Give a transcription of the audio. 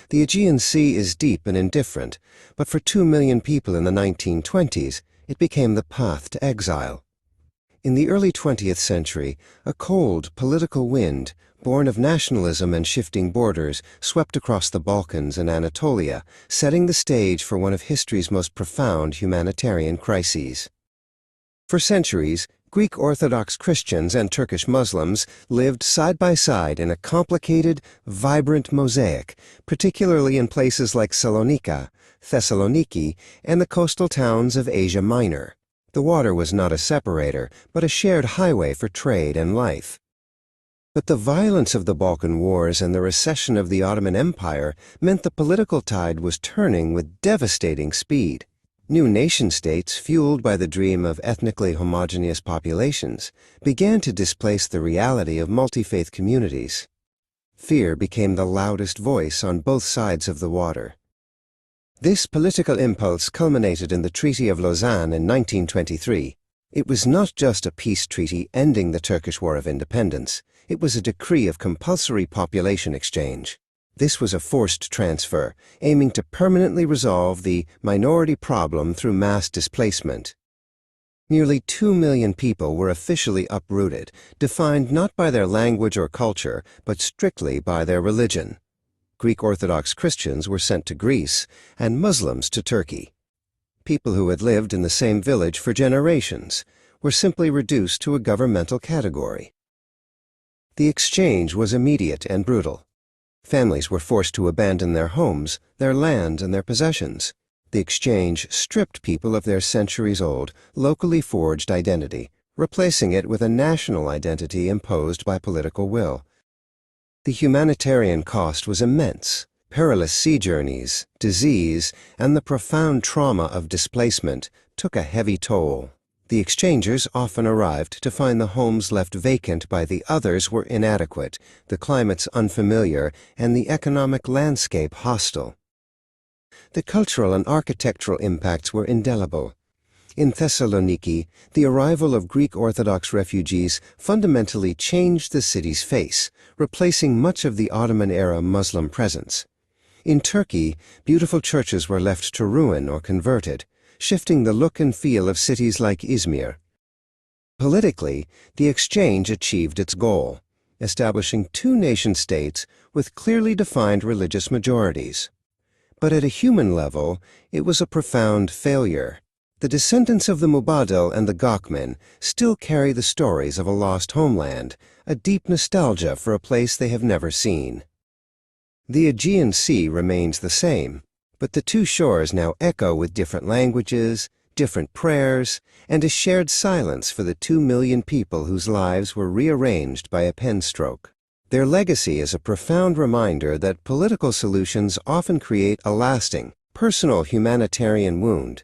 The Aegean Sea is deep and indifferent, but for 2 million people in the 1920s, it became the path to exile. In the early 20th century, a cold political wind, born of nationalism and shifting borders, swept across the Balkans and Anatolia, setting the stage for one of history's most profound humanitarian crises. For centuries, Greek Orthodox Christians and Turkish Muslims lived side by side in a complicated, vibrant mosaic, particularly in places like Selonica, Thessaloniki, and the coastal towns of Asia Minor. The water was not a separator, but a shared highway for trade and life. But the violence of the Balkan Wars and the recession of the Ottoman Empire meant the political tide was turning with devastating speed. New nation-states, fueled by the dream of ethnically homogeneous populations, began to displace the reality of multi-faith communities. Fear became the loudest voice on both sides of the water. This political impulse culminated in the Treaty of Lausanne in 1923. It was not just a peace treaty ending the Turkish War of Independence. It was a decree of compulsory population exchange. This was a forced transfer, aiming to permanently resolve the minority problem through mass displacement. Nearly 2 million people were officially uprooted, defined not by their language or culture, but strictly by their religion. Greek Orthodox Christians were sent to Greece, and Muslims to Turkey. People who had lived in the same village for generations were simply reduced to a governmental category. The exchange was immediate and brutal. Families were forced to abandon their homes, their land, and their possessions. The exchange stripped people of their centuries-old, locally forged identity, replacing it with a national identity imposed by political will. The humanitarian cost was immense. Perilous sea journeys, disease, and the profound trauma of displacement took a heavy toll. The exchangers often arrived to find the homes left vacant by the others were inadequate, the climates unfamiliar, and the economic landscape hostile. The cultural and architectural impacts were indelible. In Thessaloniki, the arrival of Greek Orthodox refugees fundamentally changed the city's face, replacing much of the Ottoman-era Muslim presence. In Turkey, beautiful churches were left to ruin or converted, shifting the look and feel of cities like Izmir. Politically, the exchange achieved its goal, establishing two nation-states with clearly defined religious majorities. But at a human level, it was a profound failure. The descendants of the Mubadal and the Gokmen still carry the stories of a lost homeland, a deep nostalgia for a place they have never seen. The Aegean Sea remains the same, but the two shores now echo with different languages, different prayers, and a shared silence for the 2 million people whose lives were rearranged by a pen stroke. Their legacy is a profound reminder that political solutions often create a lasting, personal humanitarian wound.